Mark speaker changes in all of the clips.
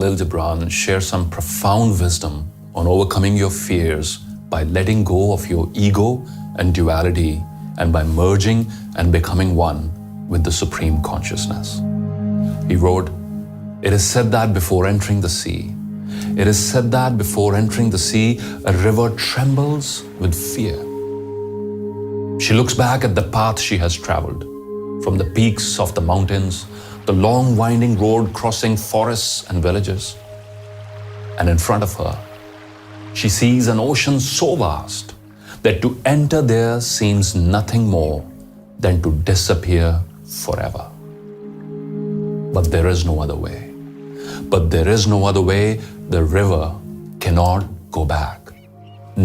Speaker 1: Khalil Gibran share some profound wisdom on overcoming your fears by letting go of your ego and duality and by merging and becoming one with the Supreme Consciousness. He wrote, "It is said that before entering the sea, it is said that before entering the sea, a river trembles with fear. She looks back at the path she has traveled, from the peaks of the mountains, the long winding road crossing forests and villages. And in front of her, she sees an ocean so vast that to enter there seems nothing more than to disappear forever. But there is no other way. But there is no other way. The river cannot go back.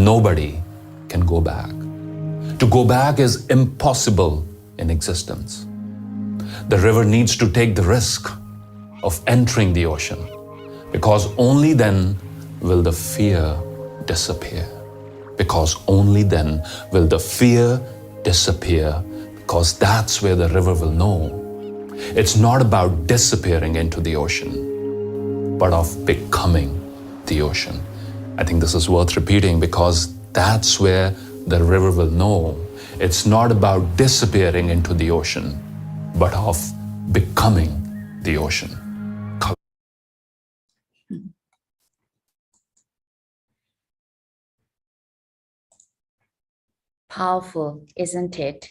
Speaker 1: Nobody can go back. To go back is impossible in existence. The river needs to take the risk of entering the ocean, because only then will the fear disappear. Because only then will the fear disappear, because that's where the river will know. It's not about disappearing into the ocean, but of becoming the ocean." I think this is worth repeating because that's where the river will know. It's not about disappearing into the ocean, but of becoming the ocean.
Speaker 2: Powerful, isn't it?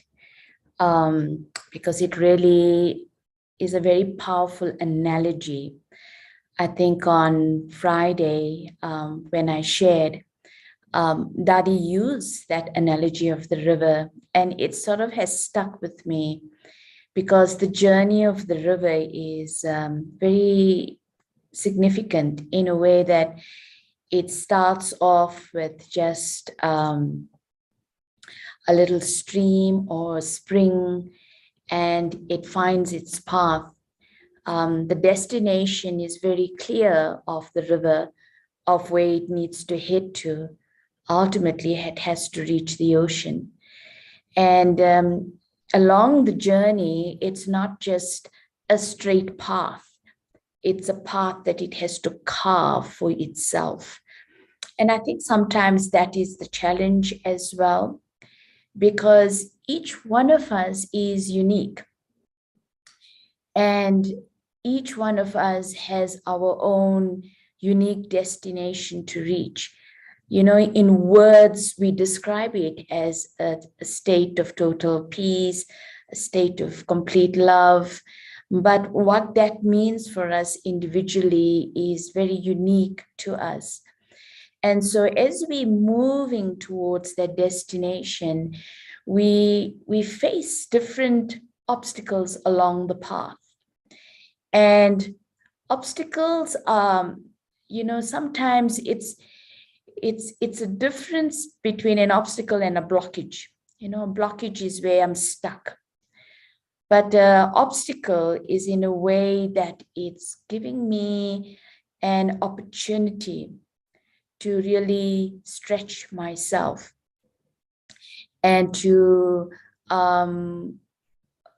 Speaker 2: Because it really is a very powerful analogy. I think on Friday, when I shared, Daddy used that analogy of the river, and it sort of has stuck with me because the journey of the river is very significant in a way that it starts off with just a little stream or a spring, and it finds its path. The destination is very clear of the river, of where it needs to head to. Ultimately, it has to reach the ocean. And along the journey, it's not just a straight path. It's a path that it has to carve for itself. And I think sometimes that is the challenge as well, because each one of us is unique. And each one of us has our own unique destination to reach. You know, in words, we describe it as a state of total peace, a state of complete love. But what that means for us individually is very unique to us. And so as we're moving towards that destination, we face different obstacles along the path. And obstacles, you know, sometimes it's a difference between an obstacle and a blockage. You know, a blockage is where I'm stuck. But obstacle is in a way that it's giving me an opportunity to really stretch myself and to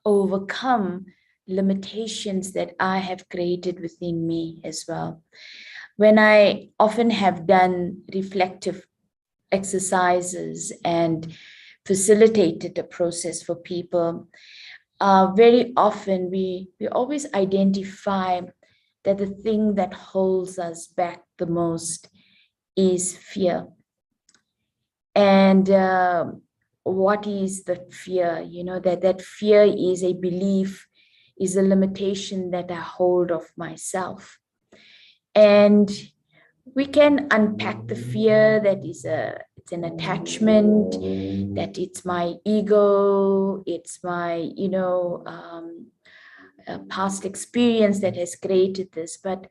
Speaker 2: overcome limitations that I have created within me as well. When I often have done reflective exercises and facilitated a process for people, very often we always identify that the thing that holds us back the most is fear. And what is the fear? You know, that fear is a belief, is a limitation that I hold of myself. And we can unpack the fear that it's an attachment, that it's my ego, it's my, you know, past experience that has created this. But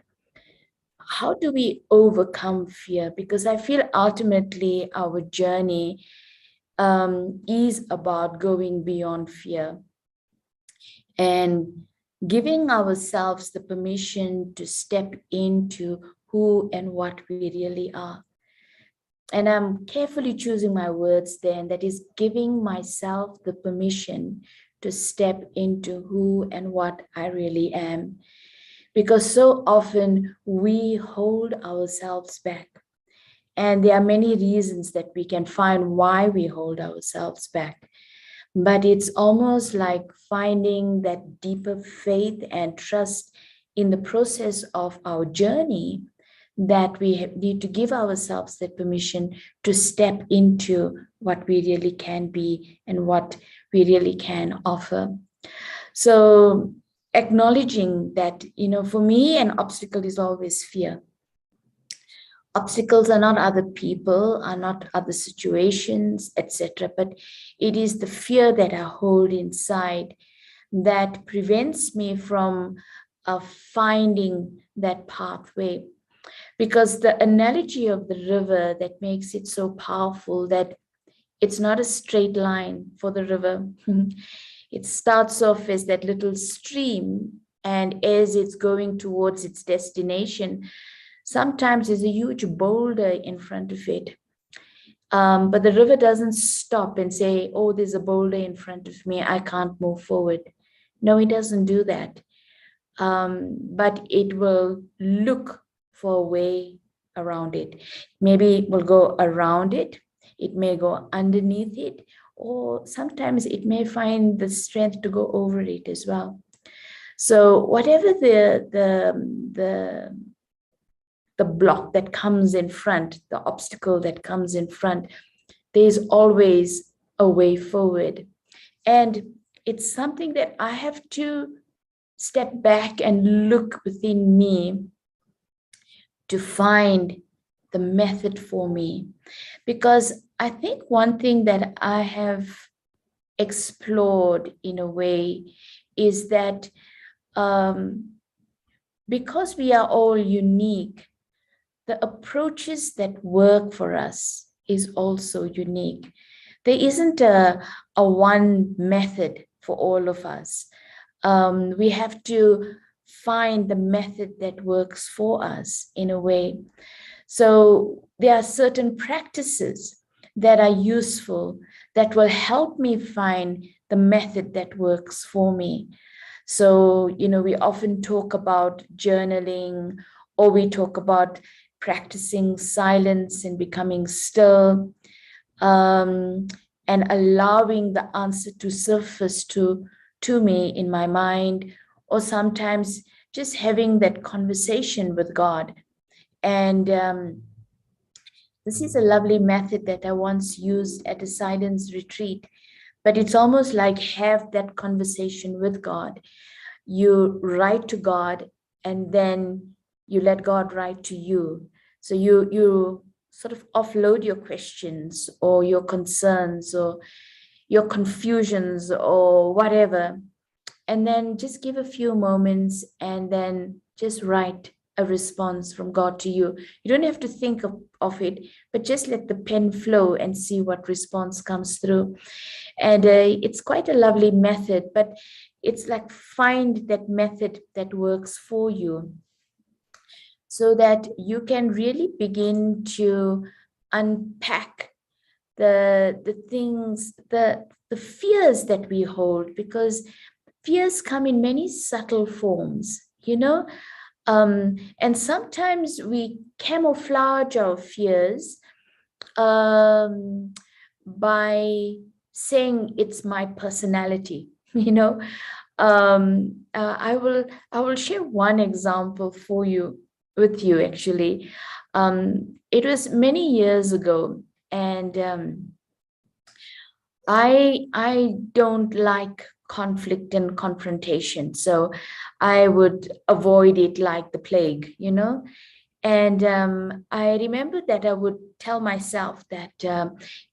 Speaker 2: how do we overcome fear? Because I feel ultimately our journey is about going beyond fear and giving ourselves the permission to step into who and what we really are. And I'm carefully choosing my words there, and that is giving myself the permission to step into who and what I really am. because so often we hold ourselves back. And there are many reasons that we can find why we hold ourselves back. But it's almost like finding that deeper faith and trust in the process of our journey, that we need to give ourselves that permission to step into what we really can be and what we really can offer. So acknowledging that, for me, an obstacle is always fear. Obstacles are not other people, are not other situations, etc. But it is the fear that I hold inside that prevents me from finding that pathway. Because the analogy of the river that makes it so powerful, that it's not a straight line for the river. It starts off as that little stream, and as it's going towards its destination, sometimes there's a huge boulder in front of it. But the river doesn't stop and say, oh, there's a boulder in front of me, I can't move forward. No, it doesn't do that. But it will look for a way around it. Maybe it will go around it, it may go underneath it, or sometimes it may find the strength to go over it as well. So whatever the block that comes in front, the obstacle that comes in front, there's always a way forward. And it's something that I have to step back and look within me to find the method for me. Because I think one thing that I have explored in a way is that because we are all unique, the approaches that work for us is also unique. There isn't a one method for all of us. We have to find the method that works for us in a way. So there are certain practices that are useful that will help me find the method that works for me. So, we often talk about journaling, or we talk about practicing silence and becoming still, and allowing the answer to surface to me in my mind, or sometimes just having that conversation with God. And this is a lovely method that I once used at a silence retreat, but it's almost like have that conversation with God. You write to God, and then you let God write to you. So you sort of offload your questions or your concerns or your confusions or whatever, and then just give a few moments and then just write a response from God to you. You don't have to think of it, but just let the pen flow and see what response comes through. And it's quite a lovely method, but it's like find that method that works for you, so that you can really begin to unpack the things, the fears that we hold, because fears come in many subtle forms, and sometimes we camouflage our fears by saying it's my personality. I will share one example with you actually. It was many years ago, and I don't like conflict and confrontation, so I would avoid it like the plague, And I remember that I would tell myself that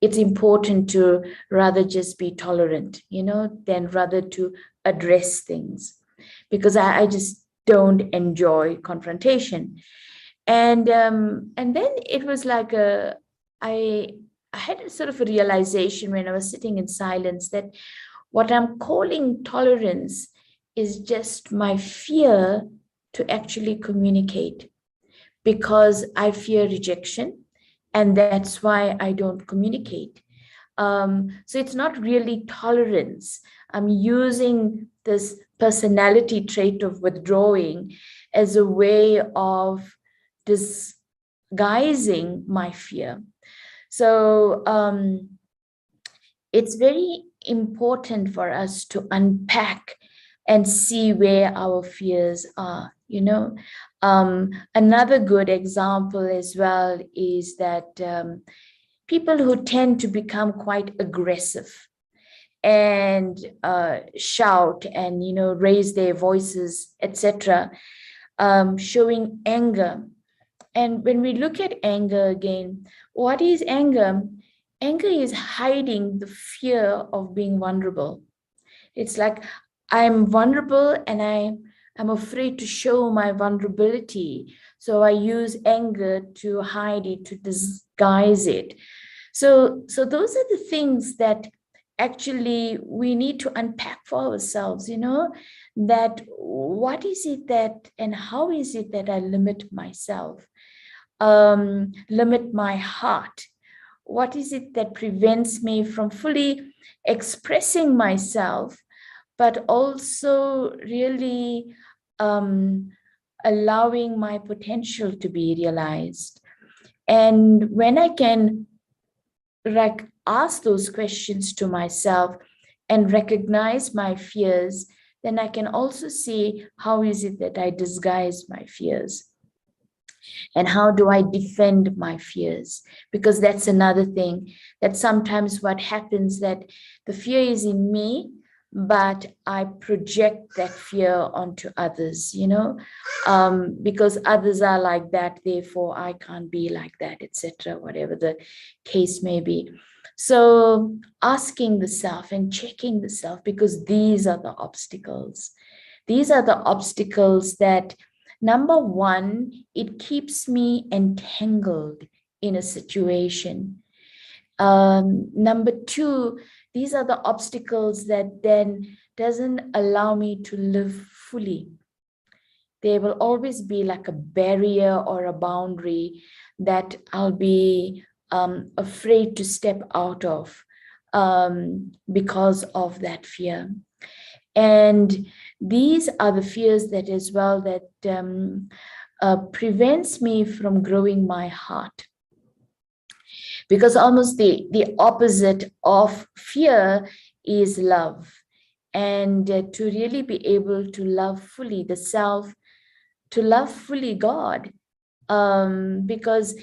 Speaker 2: it's important to rather just be tolerant, than rather to address things, because I just don't enjoy confrontation. And then it was like I had a sort of a realization when I was sitting in silence that what I'm calling tolerance is just my fear to actually communicate, because I fear rejection, and that's why I don't communicate. So it's not really tolerance. I'm using this personality trait of withdrawing as a way of disguising my fear. So it's very important for us to unpack and see where our fears are, you know. Another good example as well is that people who tend to become quite aggressive and shout and, you know, raise their voices, etc., showing anger. And when we look at anger again, what is anger? Anger is hiding the fear of being vulnerable. It's like, I'm vulnerable and I'm afraid to show my vulnerability. So I use anger to hide it, to disguise it. So those are the things that actually we need to unpack for ourselves, you know, that what is it that, and how is it that I limit myself, limit my heart? What is it that prevents me from fully expressing myself, but also really allowing my potential to be realized? And when I can ask those questions to myself and recognize my fears, then I can also see how is it that I disguise my fears. And how do I defend my fears? Because that's another thing, that sometimes what happens, that the fear is in me, but I project that fear onto others, you know, because others are like that, therefore I can't be like that, etc., whatever the case may be. So asking the self and checking the self, because these are the obstacles. These are the obstacles that, number one, it keeps me entangled in a situation. Number two, these are the obstacles that then doesn't allow me to live fully. There will always be like a barrier or a boundary that I'll be afraid to step out of because of that fear. And these are the fears that as well that prevents me from growing my heart. Because almost the opposite of fear is love. And to really be able to love fully the self, to love fully God, because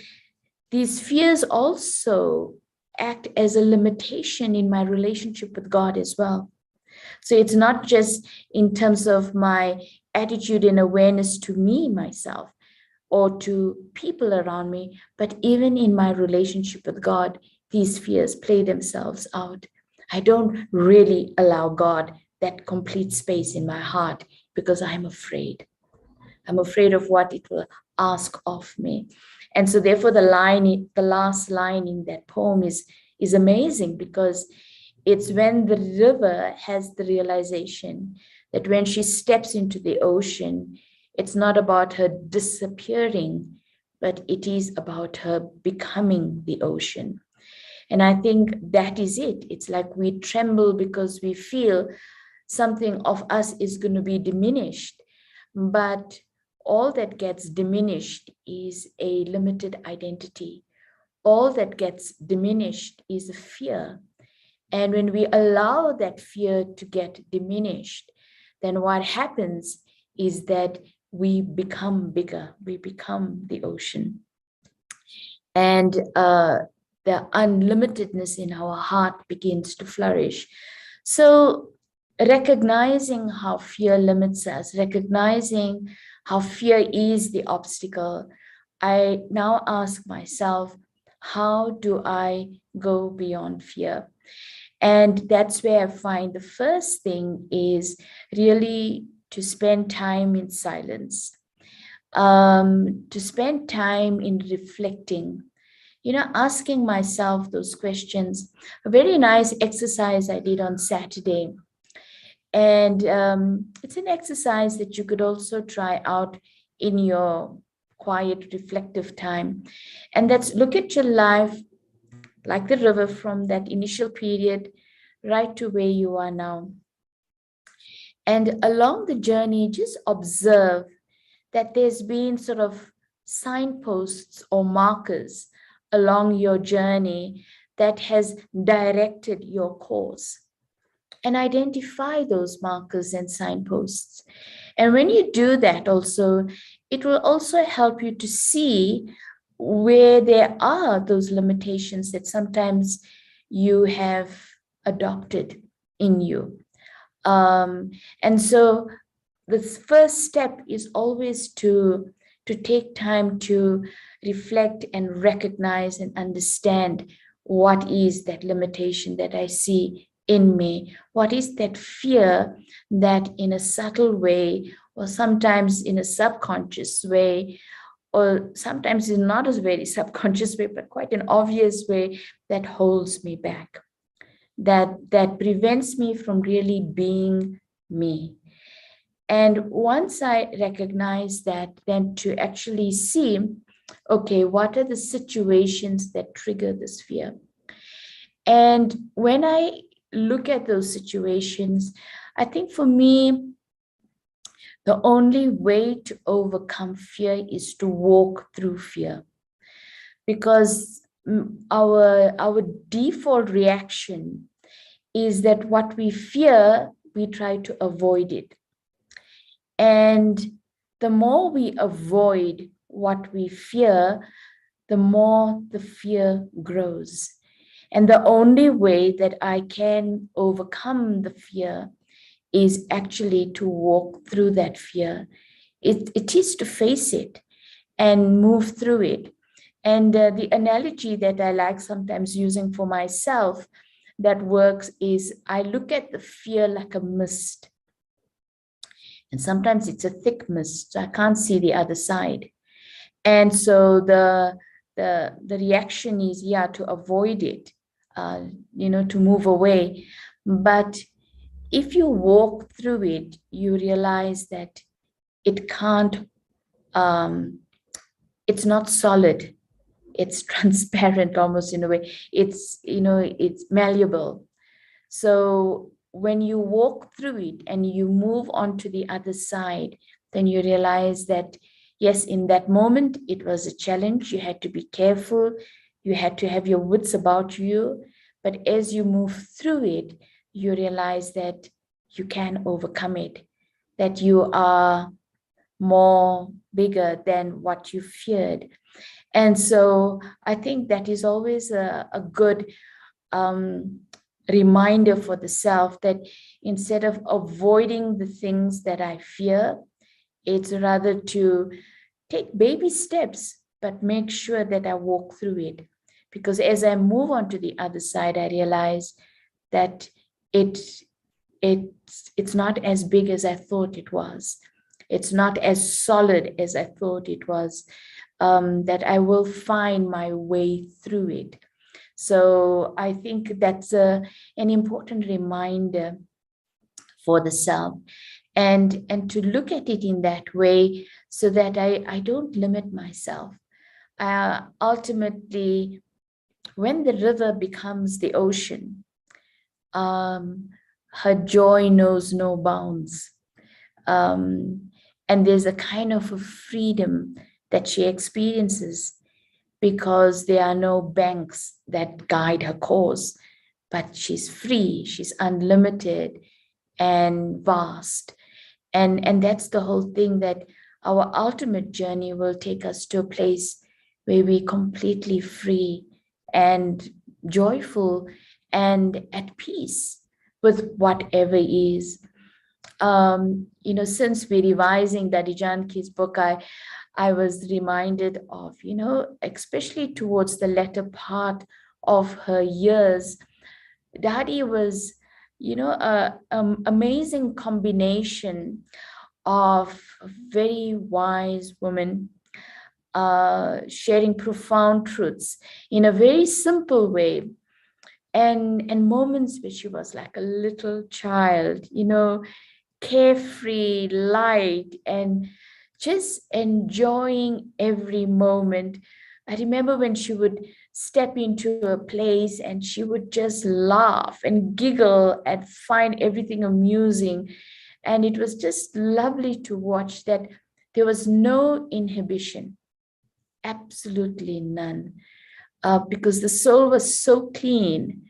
Speaker 2: these fears also act as a limitation in my relationship with God as well. So it's not just in terms of my attitude and awareness to me, myself, or to people around me, but even in my relationship with God, these fears play themselves out. I don't really allow God that complete space in my heart because I'm afraid. I'm afraid of what it will ask of me. And so therefore the last line in that poem is amazing, because it's when the river has the realization that when she steps into the ocean, it's not about her disappearing, but it is about her becoming the ocean. And I think that is it. It's like we tremble because we feel something of us is going to be diminished. But all that gets diminished is a limited identity. All that gets diminished is a fear. And when we allow that fear to get diminished, then what happens is that we become bigger, we become the ocean. And the unlimitedness in our heart begins to flourish. So recognizing how fear limits us, recognizing how fear is the obstacle, I now ask myself, how do I go beyond fear? And that's where I find the first thing is really to spend time in silence, to spend time in reflecting, asking myself those questions. A very nice exercise I did on Saturday. And it's an exercise that you could also try out in your quiet, reflective time. And that's look at your life like the river from that initial period right to where you are now. And along the journey, just observe that there's been sort of signposts or markers along your journey that has directed your course. And identify those markers and signposts. And when you do that also, it will also help you to see where there are those limitations that sometimes you have adopted in you. And so the first step is always to take time to reflect and recognize and understand what is that limitation that I see in me. What is that fear that in a subtle way, or sometimes in a subconscious way, or sometimes in not a very subconscious way, but quite an obvious way, that holds me back, that prevents me from really being me. And once I recognize that, then to actually see, okay, what are the situations that trigger this fear? And when I look at those situations, I think for me, the only way to overcome fear is to walk through fear. Because our default reaction is that what we fear, we try to avoid it. And the more we avoid what we fear, the more the fear grows. And the only way that I can overcome the fear is actually to walk through that fear. It is to face it and move through it. And the analogy that I like sometimes using for myself that works is I look at the fear like a mist. And sometimes it's a thick mist, so I can't see the other side. And so the reaction is, yeah, to avoid it, to move away. But if you walk through it, you realize that it can't, it's not solid. It's transparent almost in a way. It's malleable. So when you walk through it and you move on to the other side, then you realize that, yes, in that moment, it was a challenge. You had to be careful. You had to have your wits about you. But as you move through it, you realize that you can overcome it, that you are more bigger than what you feared. And so I think that is always a good reminder for the self that instead of avoiding the things that I fear, it's rather to take baby steps, but make sure that I walk through it. Because as I move on to the other side, I realize that it's not as big as I thought it was. It's not as solid as I thought it was, that I will find my way through it. So I think that's an important reminder for the self, and to look at it in that way so that I don't limit myself. Ultimately, when the river becomes the ocean, her joy knows no bounds. And there's a kind of a freedom that she experiences because there are no banks that guide her course, but she's free, she's unlimited and vast. And that's the whole thing, that our ultimate journey will take us to a place where we're completely free and joyful and at peace with whatever is. Since we're revising Dadi Janki's book, I was reminded of, especially towards the latter part of her years, Dadi was, amazing combination of a very wise woman, sharing profound truths in a very simple way, and moments where she was like a little child, carefree, light, and just enjoying every moment. I remember when she would step into a place and she would just laugh and giggle and find everything amusing. And it was just lovely to watch that There was no inhibition, absolutely none, because the soul was so clean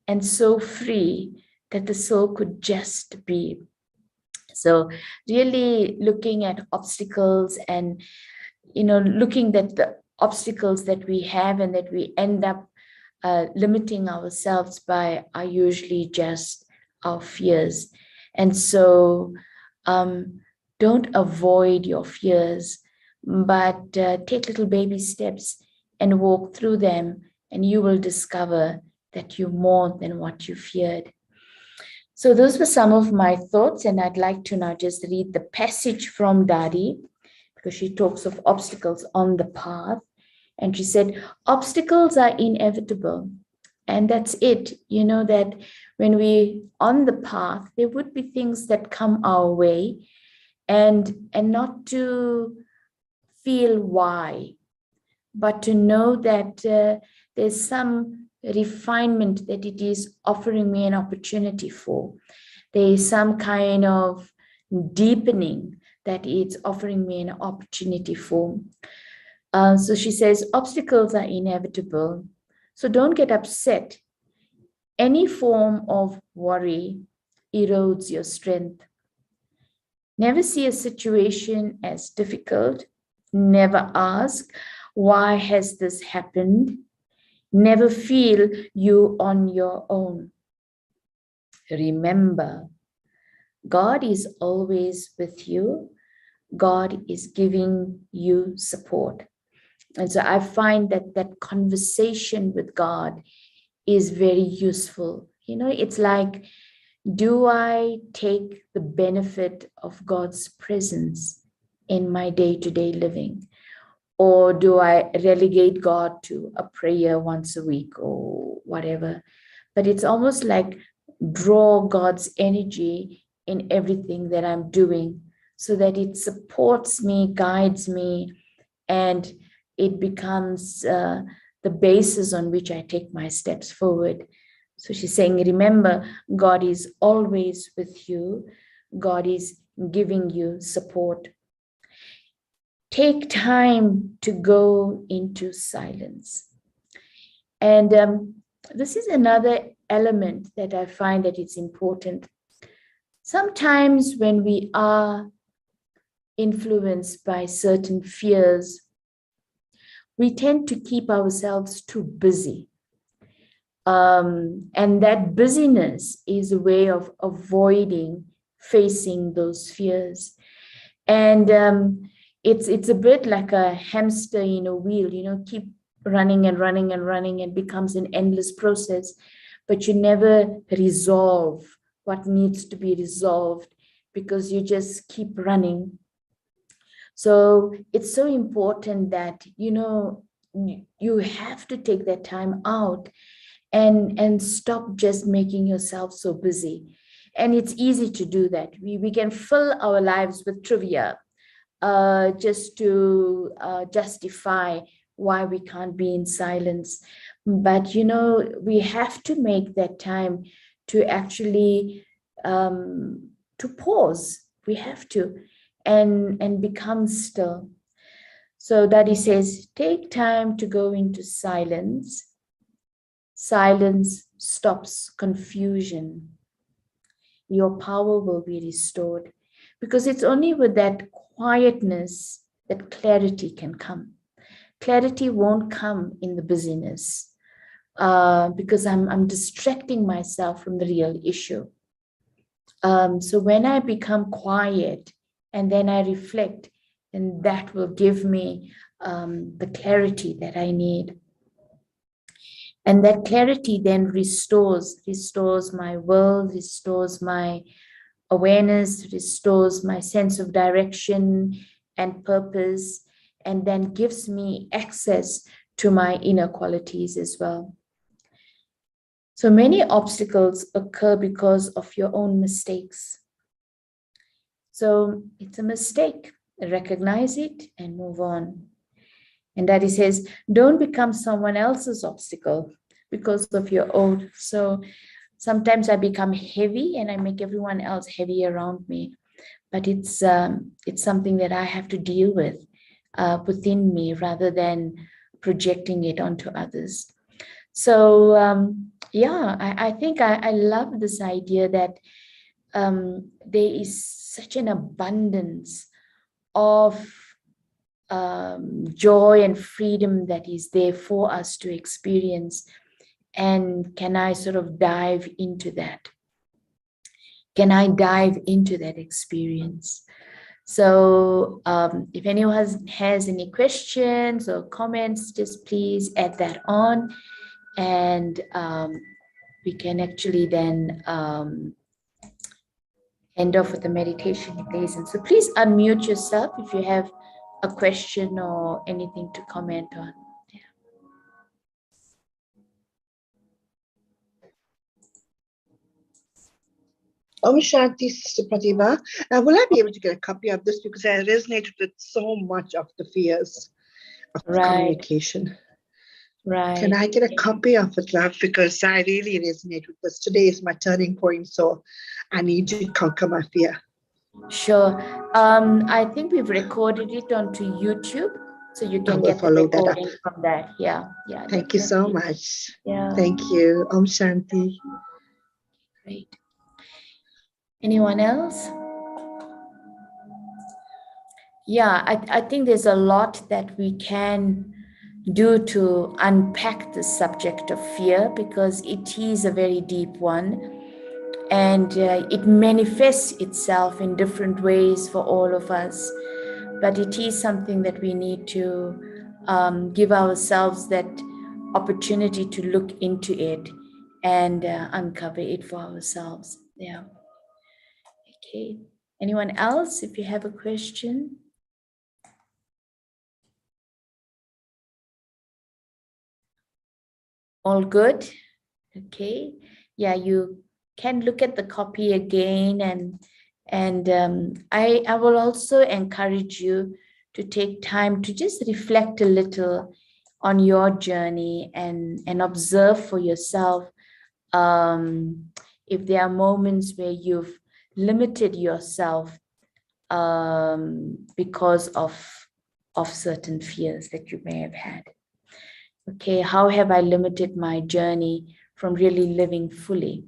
Speaker 2: and so free that the soul could just be. So really looking at obstacles and, looking at the obstacles that we have and that we end up limiting ourselves by are usually just our fears. And so don't avoid your fears, but take little baby steps and walk through them, and you will discover that you're more than what you feared. So those were some of my thoughts, and I'd like to now just read the passage from Dadi, because she talks of obstacles on the path. And she said, obstacles are inevitable. And that's it. That when we on the path, there would be things that come our way, and not to feel why, but to know that there's some refinement that it is offering me an opportunity for. There is some kind of deepening that it's offering me an opportunity for. So she says, obstacles are inevitable. So don't get upset. Any form of worry erodes your strength. Never see a situation as difficult. Never ask, why has this happened? Never feel you on your own. Remember, God is always with you. God is giving you support. And so I find that conversation with God is very useful. It's like, do I take the benefit of God's presence in my day-to-day living? Or do I relegate God to a prayer once a week or whatever? But it's almost like draw God's energy in everything that I'm doing, so that it supports me, guides me, and it becomes the basis on which I take my steps forward. So she's saying, remember, God is always with you. God is giving you support. Take time to go into silence. And this is another element that I find that it's important. Sometimes when we are influenced by certain fears, we tend to keep ourselves too busy. And that busyness is a way of avoiding facing those fears. And it's a bit like a hamster in a wheel, keep running and running and running. It becomes an endless process, but you never resolve what needs to be resolved because you just keep running. So it's so important that, you have to take that time out and stop just making yourself so busy. And it's easy to do that. We can fill our lives with trivia just to justify why we can't be in silence. But, we have to make that time to actually to pause. We have to and become still. So Dadi says, take time to go into silence. Silence stops confusion. Your power will be restored, because it's only with that quietness that clarity can come. Clarity won't come in the busyness because I'm distracting myself from the real issue. So when I become quiet and then I reflect, then that will give me the clarity that I need. And that clarity then restores my world, restores my awareness, restores my sense of direction and purpose, and then gives me access to my inner qualities as well. So many obstacles occur because of your own mistakes. So it's a mistake. Recognize it and move on. And Dadi says, don't become someone else's obstacle because of your own. So sometimes I become heavy and I make everyone else heavy around me. but it's something that I have to deal with within me rather than projecting it onto others. So yeah, I think I love this idea that there is such an abundance of joy and freedom that is there for us to experience. And can I sort of dive into that? Can I dive into that experience? So if anyone has any questions or comments, just please add that on, and we can actually then end off with the meditation lesson. So please unmute yourself if you have a question or anything to comment on.
Speaker 3: Om Shanti, Sister Pratibha. Will I be able to get a copy of this, because I resonated with so much of the fears of communication.
Speaker 2: Right.
Speaker 3: Can I get a copy of it, love? Because I really resonate with this. Today is my turning point, so I need to conquer my fear.
Speaker 2: Sure. I think we've recorded it onto YouTube, so you can get the recording from that. Yeah.
Speaker 3: Thank you so much.
Speaker 2: Yeah.
Speaker 3: Thank you. Om Shanti.
Speaker 2: Great. Anyone else? Yeah, I think there's a lot that we can do to unpack the subject of fear, because it is a very deep one, and it manifests itself in different ways for all of us. But it is something that we need to give ourselves that opportunity to look into it and uncover it for ourselves. Yeah. Okay. Anyone else, if you have a question? All good? Okay. Yeah, you can look at the copy again, and I will also encourage you to take time to just reflect a little on your journey and observe for yourself if there are moments where you've limited yourself because of certain fears that you may have had. Okay, how have I limited my journey from really living fully?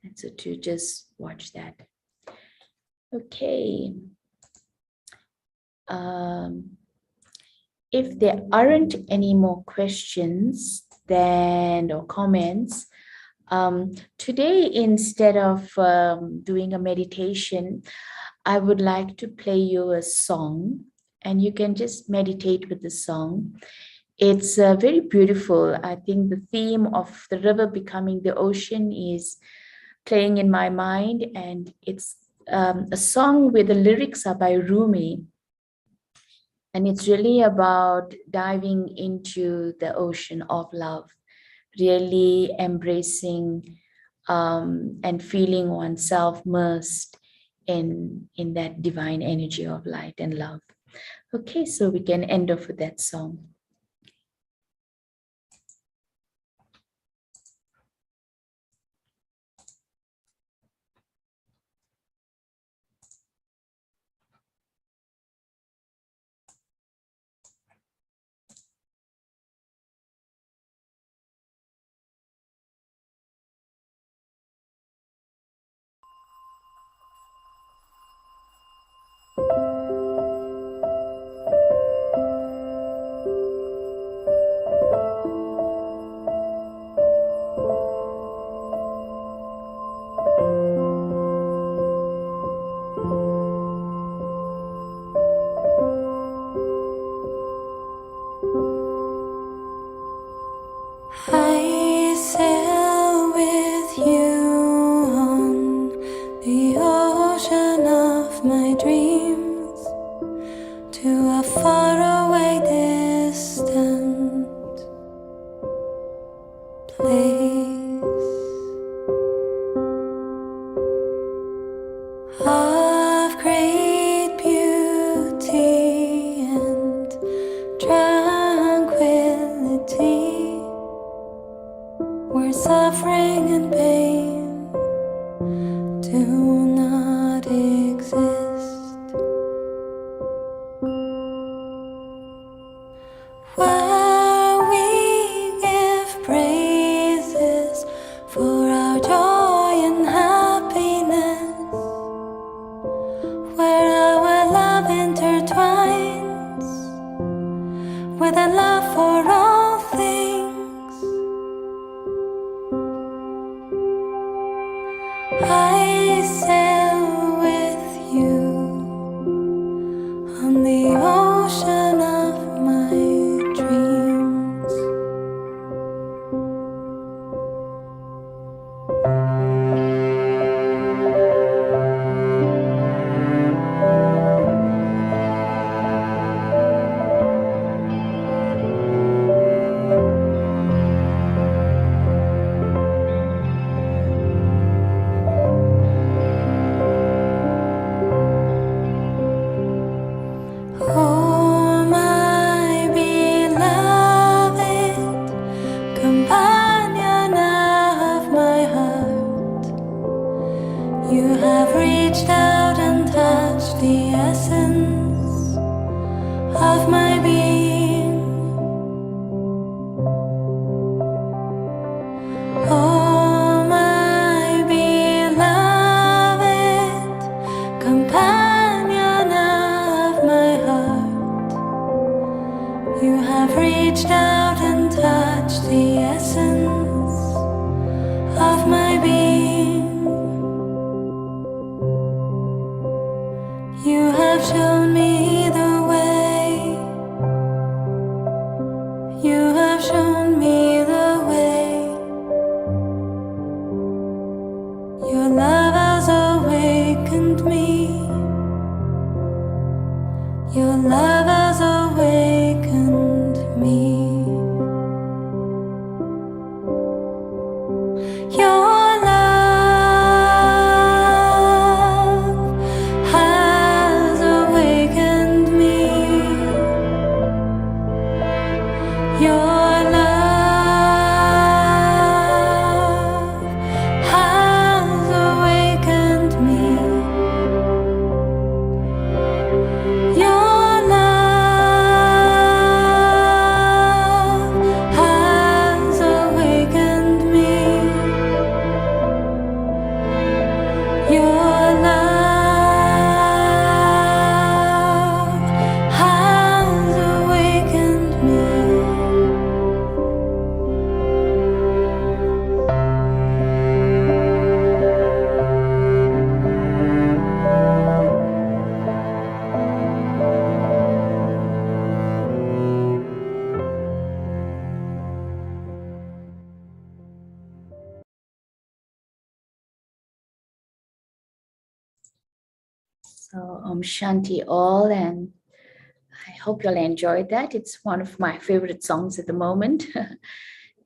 Speaker 2: And so to just watch that. Okay. If there aren't any more questions or comments, today, instead of doing a meditation, I would like to play you a song, and you can just meditate with the song. It's very beautiful. I think the theme of the river becoming the ocean is playing in my mind, and it's a song where the lyrics are by Rumi, and it's really about diving into the ocean of love, really embracing and feeling oneself immersed in that divine energy of light and love. Okay, so we can end off with that song.
Speaker 4: I sail with you on the ocean of my dreams to a faraway distant place of great beauty and tranquility, where suffering and pain do not exist. than love for all things. I sail with you on the ocean of my dreams. Oh, my beloved companion of my heart, you have reached out and touched the essence of my being. Oh, my beloved companion of my heart, you have reached out and touched the essence of my being. You have shown me the way. You have shown me the way. Your love has awakened me. Your love has awakened me. Your love has awakened me. Your love has awakened me. Your love has awakened me. Your love has awakened me.
Speaker 2: So Shanti all, and I hope you'll enjoy that. It's one of my favorite songs at the moment.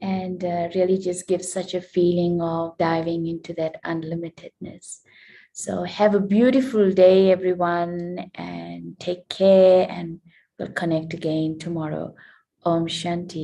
Speaker 2: And really just gives such a feeling of diving into that unlimitedness. So have a beautiful day, everyone, and take care, and we'll connect again tomorrow. Om Shanti.